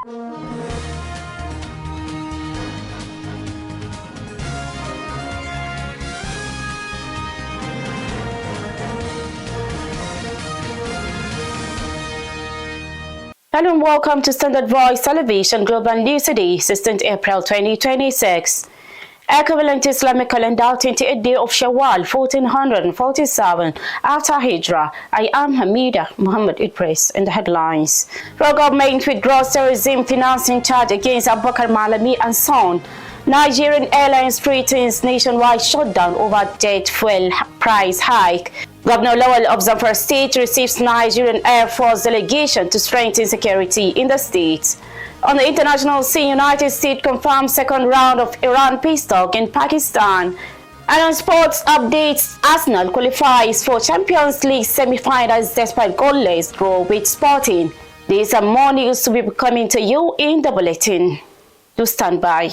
Hello and welcome to Standard Voice Television Global News today, 16th April 2026. Equivalent Islamic calendar 28th day of Shawwal 1447 after Hijrah. I am Hamida Muhammad Idris in the headlines. Federal government withdraws terrorism financing charge against Abubakar Malami and son. Nigerian Airlines threatens nationwide shutdown over jet fuel price hike. Governor Lawal of Zamfara State receives Nigerian Air Force delegation to strengthen security in the state. On the international scene, United States confirms second round of Iran peace talk in Pakistan. And on sports updates, Arsenal qualifies for Champions League semi-finals despite goalless draw with Sporting. These are more news to be coming to you in the bulletin. Do stand by.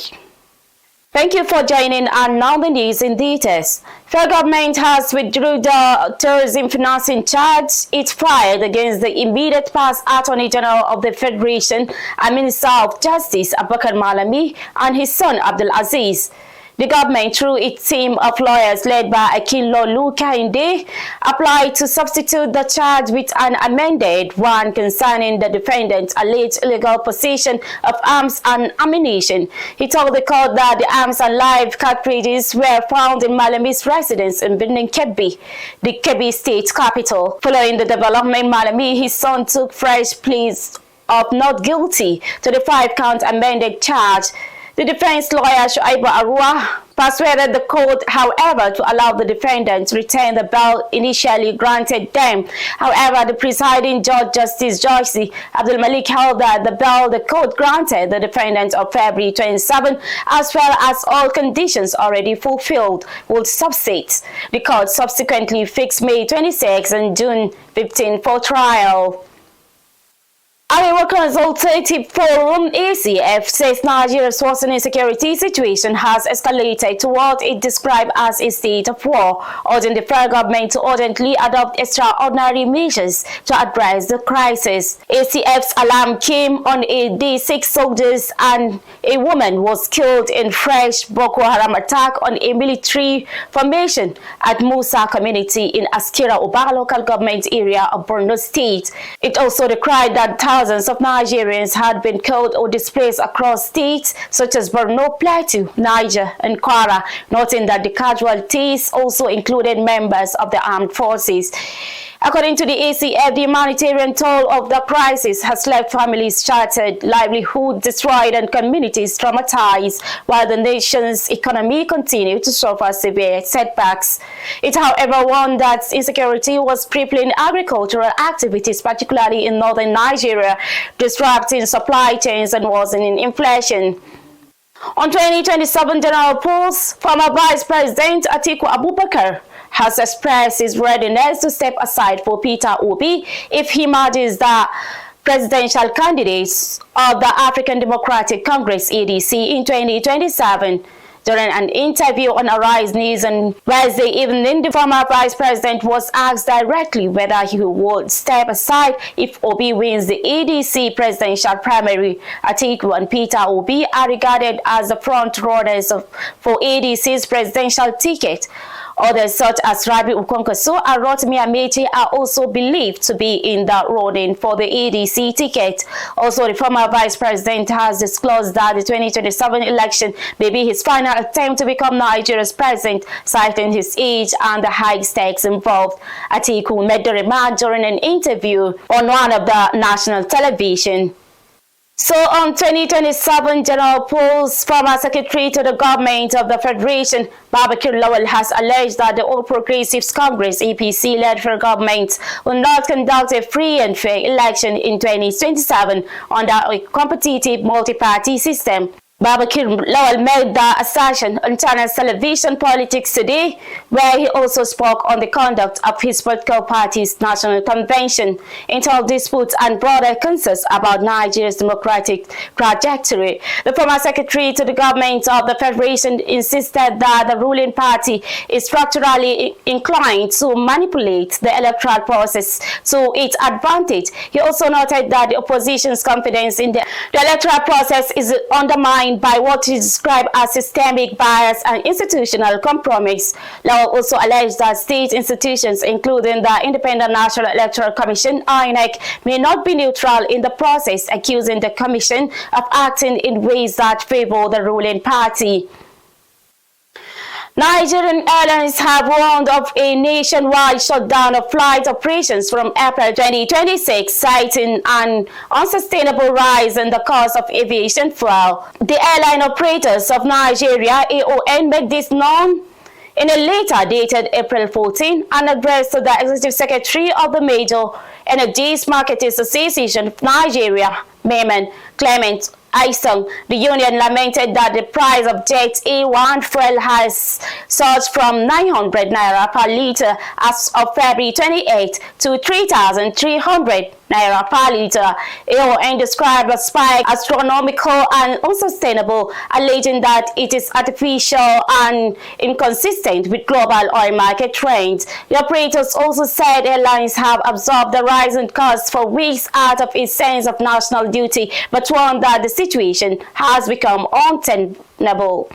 Thank you for joining, and now the news in details. Federal government has withdrawn the terrorism financing charge it filed against the immediate past Attorney General of the Federation and Minister of Justice Abubakar Malami and his son Abdul Aziz. The government, through its team of lawyers led by Akinlo Lukainde, applied to substitute the charge with an amended one concerning the defendant's alleged illegal possession of arms and ammunition. He told the court that the arms and live cartridges were found in Malami's residence in Birnin Kebbi, the Kebbi state capital. Following the development, Malami, his son, took fresh pleas of not guilty to the 5-count amended charge. The defense lawyer Shuaibu Arua persuaded the court, however, to allow the defendants to retain the bail initially granted them. However, the presiding judge, Justice Joyce Abdul Malik, held that the bail the court granted the defendants of February 27, as well as all conditions already fulfilled, would subsist. The court subsequently fixed May 26 and June 15 for trial. Our Consultative Forum (EX-AGF) says Nigeria's worsening security situation has escalated to what it described as a state of war, urging the federal government to urgently adopt extraordinary measures to address the crisis. EX-AGF's alarm came on a day 6 soldiers and a woman was killed in fresh Boko Haram attack on a military formation at Musa community in Askira Uba local government area of Borno State. It also decried that thousands of Nigerians had been killed or displaced across states such as Borno, Plateau, Niger, and Kwara, noting that the casualties also included members of the armed forces. According to the EX-AGF, the humanitarian toll of the crisis has left families shattered, livelihood destroyed, and communities traumatized, while the nation's economy continued to suffer severe setbacks. It, however, warned that insecurity was crippling agricultural activities, particularly in northern Nigeria, disrupting supply chains and worsening inflation. On 2027 general polls, former Vice President Atiku Abubakar has expressed his readiness to step aside for Peter Obi if he emerges the presidential candidates of the African Democratic Congress (ADC) in 2027. During an interview on Arise News on Wednesday evening, the former vice president was asked directly whether he would step aside if Obi wins the ADC presidential primary. Atiku and Peter Obi are regarded as the front runners for ADC's presidential ticket. Others such as Rabi Ukonkoso and Rotimi Amechi are also believed to be in the running for the ADC ticket. Also, the former vice president has disclosed that the 2027 election may be his final attempt to become Nigeria's president, citing his age and the high stakes involved. Atiku made the remark during an interview on one of the national television. So on 2027 general polls, former secretary to the government of the Federation, Babakir Lawal, has alleged that the All Progressives Congress (APC)-led federal government will not conduct a free and fair election in 2027 under a competitive multi-party system. Babakir Lawal made the assertion on Channel Television Politics Today, where he also spoke on the conduct of his political party's national convention, internal disputes and broader concerns about Nigeria's democratic trajectory. The former secretary to the government of the Federation insisted that the ruling party is structurally inclined to manipulate the electoral process to its advantage. He also noted that the opposition's confidence in the electoral process is undermined by what is described as systemic bias and institutional compromise. Lawal also alleged that state institutions, including the Independent National Electoral Commission (INEC), may not be neutral in the process, accusing the commission of acting in ways that favor the ruling party. Nigerian airlines have warned of a nationwide shutdown of flight operations from April 2026, citing an unsustainable rise in the cost of aviation fuel. The airline operators of Nigeria, AON, made this known in a letter dated April 14 and addressed to the Executive Secretary of the Major Energies Marketers Association of Nigeria, Mayman Clement Aisong. The union lamented that the price of Jet A1 fuel has surged from 900 naira per litre as of February 28 to 3,300 naira per litre. AON described the spike as astronomical and unsustainable, alleging that it is artificial and inconsistent with global oil market trends. The operators also said airlines have absorbed the rising costs for weeks out of a sense of national duty, but warned that the situation has become untenable.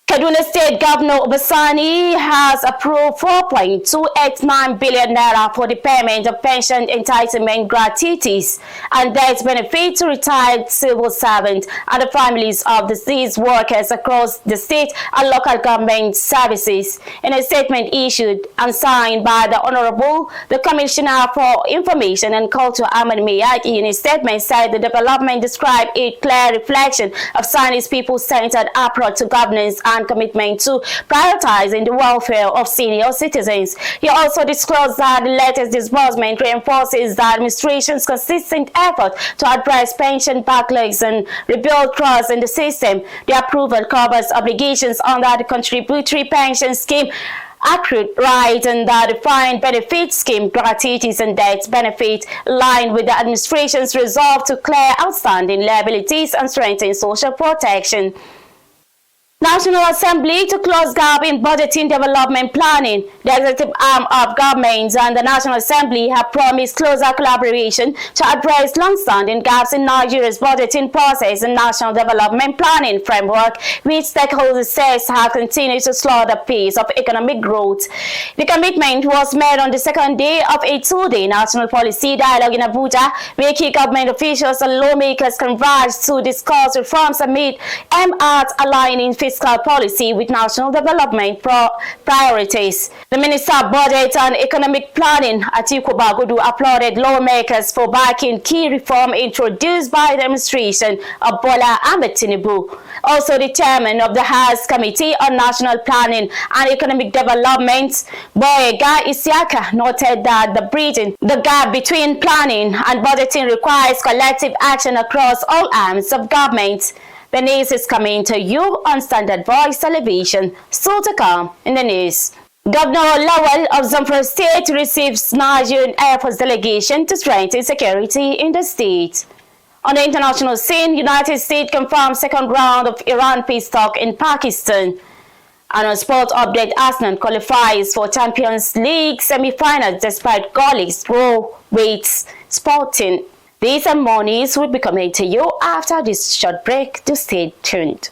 Kaduna State Governor Obasani has approved 4.289 billion naira for the payment of pension entitlement gratuities and death benefit to retired civil servants and the families of deceased workers across the state and local government services. In a statement issued and signed by the Honorable, the Commissioner for Information and Culture, Ahmed Miyaki, in his statement said the development described a clear reflection of Sani's people-centered approach to governance and commitment to prioritizing the welfare of senior citizens. He also disclosed that the latest disbursement reinforces the administration's consistent effort to address pension backlogs and rebuild trust in the system. The approval covers obligations under the contributory pension scheme, accrued rights and the defined benefit scheme, gratuities and death benefit, aligned with the administration's resolve to clear outstanding liabilities and strengthen social protection. National Assembly to close gap in budgeting development planning. The executive arm of government and the National Assembly have promised closer collaboration to address long-standing gaps in Nigeria's budgeting process and national development planning framework, which stakeholders say have continued to slow the pace of economic growth. The commitment was made on the second day of a two-day national policy dialogue in Abuja, where key government officials and lawmakers converged to discuss reforms amid MRs aligning fiscal policy with national development priorities. The Minister of Budget and Economic Planning, Atiku Bagudu, applauded lawmakers for backing key reform introduced by the administration of Bola Ahmed Tinubu. Also, the chairman of the House Committee on National Planning and Economic Development, Boyega Isiaka, noted that the bridging the gap between planning and budgeting requires collective action across all arms of government. The news is coming to you on Standard Voice Television. Still to come in the news. Governor Lawal of Zamfara State receives Nigerian Air Force delegation to strengthen security in the state. On the international scene, United States confirms second round of Iran peace talk in Pakistan. And on sport update, Arsenal qualifies for Champions League semi-finals despite goalless draw with Sporting. These and more news will be coming to you after this short break. To stay tuned.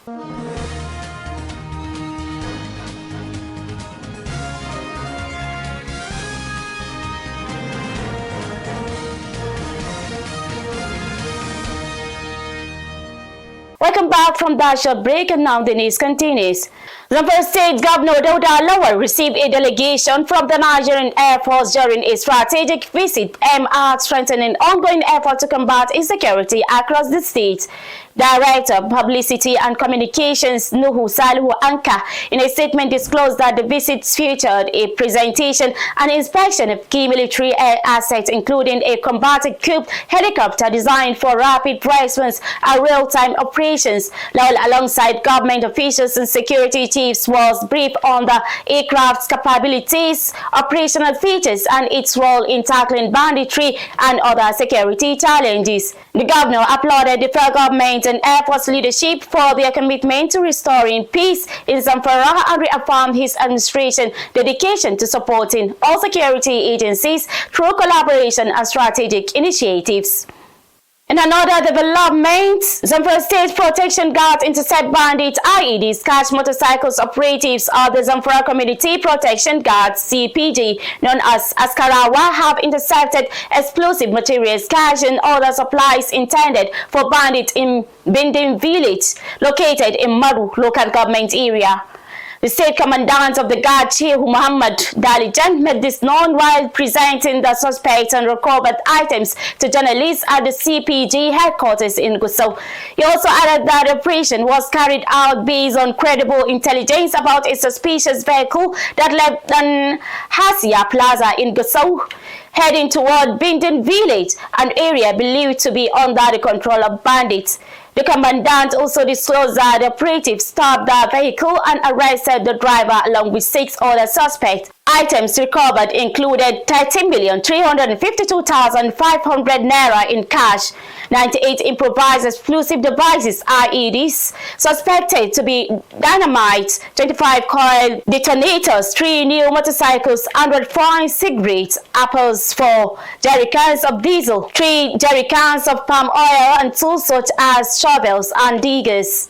Welcome back from that short break, and now the news continues. Zamfara State Governor Dauda Lawal received a delegation from the Nigerian Air Force during a strategic visit, strengthening ongoing effort to combat insecurity across the state. Director of Publicity and Communications Nuhu Salihu Anka, in a statement, disclosed that the visits featured a presentation and inspection of key military air assets, including a combat-equipped helicopter designed for rapid response and real-time operations operations. Lowell, alongside government officials and security chiefs, was briefed on the aircraft's capabilities, operational features, and its role in tackling banditry and other security challenges. The governor applauded the federal government and Air Force leadership for their commitment to restoring peace in Zamfara and reaffirmed his administration's dedication to supporting all security agencies through collaboration and strategic initiatives. In another development, Zamfara State Protection Guards intercept bandit IEDs, catch motorcycles. Operatives of the Zamfara Community Protection Guards (CPG), known as Askarawa, have intercepted explosive materials, cash, and other supplies intended for bandits in Bindin village, located in Maru local government area. The state commandant of the guard, Chief Muhammad Dalijan, made this known while presenting the suspects and recovered items to journalists at the CPG headquarters in Gusau. He also added that the operation was carried out based on credible intelligence about a suspicious vehicle that left on Hasia Plaza in Gusau, heading toward Bindin village, an area believed to be under the control of bandits. The commandant also disclosed that the operatives stopped the vehicle and arrested the driver along with 6 other suspects. Items recovered included 13,352,500 naira in cash, 98 improvised explosive devices (IEDs) suspected to be dynamite, 25 coil detonators, 3 new motorcycles, 105 cigarettes, apples, 4 jerrycans of diesel, 3 jerrycans of palm oil, and tools such as shovels and diggers.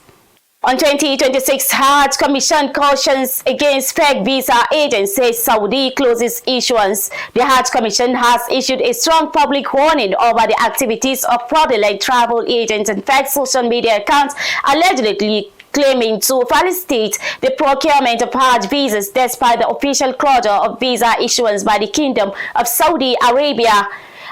On 2026, Hajj Commission cautions against fake visa agents, says Saudi closes issuance. The Hajj Commission has issued a strong public warning over the activities of fraudulent travel agents and fake social media accounts allegedly claiming to facilitate the procurement of Hajj visas despite the official closure of visa issuance by the Kingdom of Saudi Arabia.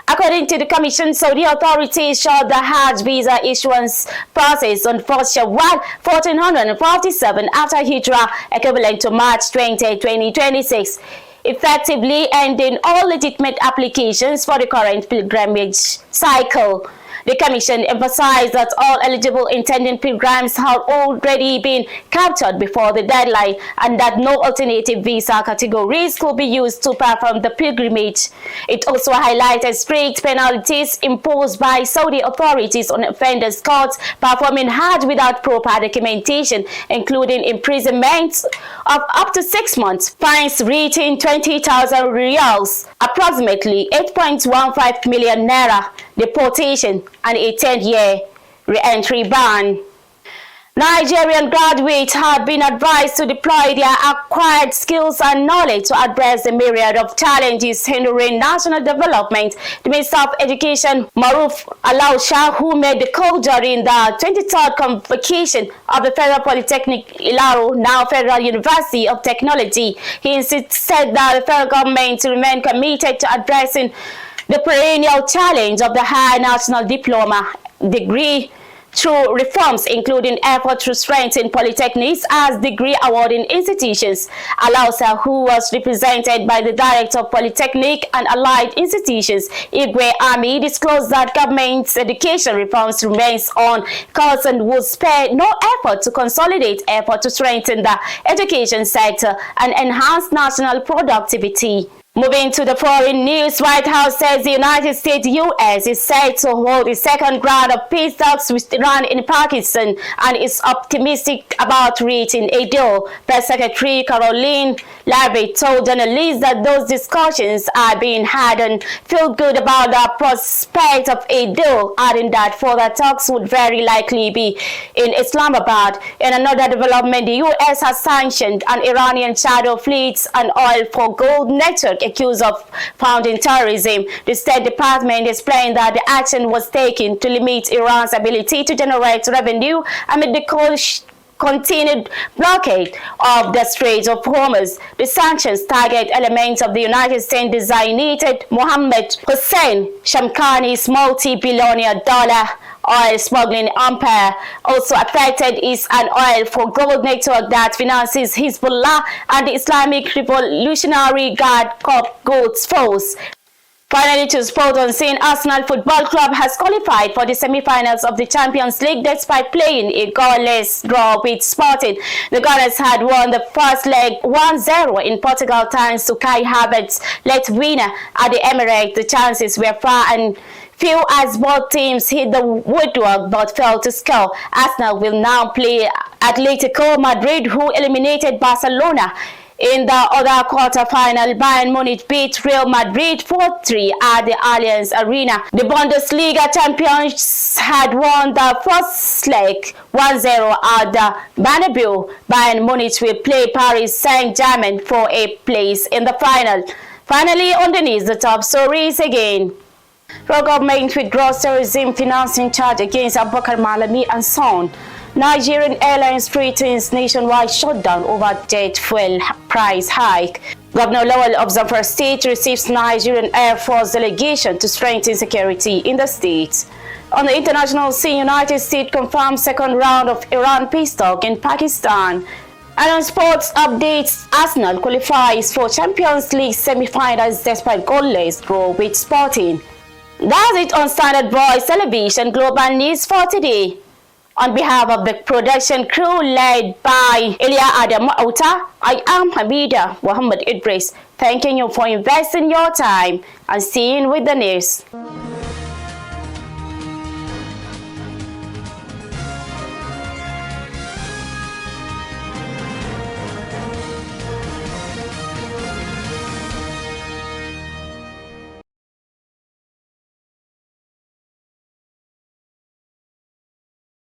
According to the Commission, Saudi authorities shut the Hajj visa issuance process on 1st Shawwal 1447 after Hijrah, equivalent to March 20, 2026, effectively ending all legitimate applications for the current pilgrimage cycle. The Commission emphasized that all eligible intending pilgrims had already been captured before the deadline and that no alternative visa categories could be used to perform the pilgrimage. It also highlighted strict penalties imposed by Saudi authorities on offenders caught performing Hajj without proper documentation, including imprisonment of up to 6 months, fines reaching 20,000 riyals, approximately 8.15 million naira, deportation, and a 10-year re-entry ban. Nigerian graduates have been advised to deploy their acquired skills and knowledge to address the myriad of challenges hindering national development. The Minister of Education, Maruf Alausha, who made the call during the 23rd convocation of the Federal Polytechnic Ilaro, now Federal University of Technology, he said that the federal government to remain committed to addressing the perennial challenge of the high national diploma degree through reforms, including efforts to strengthen polytechnics as degree awarding institutions. Alausa, who was represented by the Director of Polytechnic and Allied Institutions, Igwe Ami, disclosed that government's education reforms remains on course and will spare no effort to consolidate effort to strengthen the education sector and enhance national productivity. Moving to the foreign news, White House says the United States U.S. is set to hold the second round of peace talks with Iran in Pakistan and is optimistic about reaching a deal. Press Secretary Caroline Leavitt told journalists that those discussions are being had and feel good about the prospect of a deal, adding that further talks would very likely be in Islamabad. In another development, the U.S. has sanctioned an Iranian shadow fleet and oil for gold network accused of funding terrorism. The State Department explained that the action was taken to limit Iran's ability to generate revenue amid the continued blockade of the Strait of Hormuz. The sanctions target elements of the United States designated Mohammed Hossein Shamkhani's multi-billionaire dollar oil smuggling empire. Also affected is an oil for gold network that finances Hezbollah and the Islamic Revolutionary Guard Quds Force. Finally, to sport on scene, Arsenal Football Club has qualified for the semi-finals of the Champions League despite playing a goalless draw with Sporting. The Gunners had won the first leg 1-0 in Portugal thanks to Kai Havertz's late winner at the Emirates. The chances were far and few as both teams hit the woodwork but failed to score. Arsenal will now play Atletico Madrid, who eliminated Barcelona in the other quarter-final. Bayern Munich beat Real Madrid 4-3 at the Allianz Arena. The Bundesliga champions had won the first leg 1-0 at the Bernabeu. Bayern Munich will play Paris Saint-Germain for a place in the final. Finally, underneath the top stories again. Federal government withdraws terrorism financing charge against Abubakar Malami and son. Nigerian Airlines threatens nationwide shutdown over jet fuel price hike. Governor Lawal of Zamfara State receives Nigerian Air Force delegation to strengthen security in the state. On the international scene, United States confirms second round of Iran peace talk in Pakistan. And on sports updates, Arsenal qualifies for Champions League semi-finals despite goalless draw with Sporting. That's it on Standard Voice Television Global News for today. On behalf of the production crew led by Elia Adam Auta, I am Hamida Muhammad Idris, thanking you for investing your time and seeing with the news.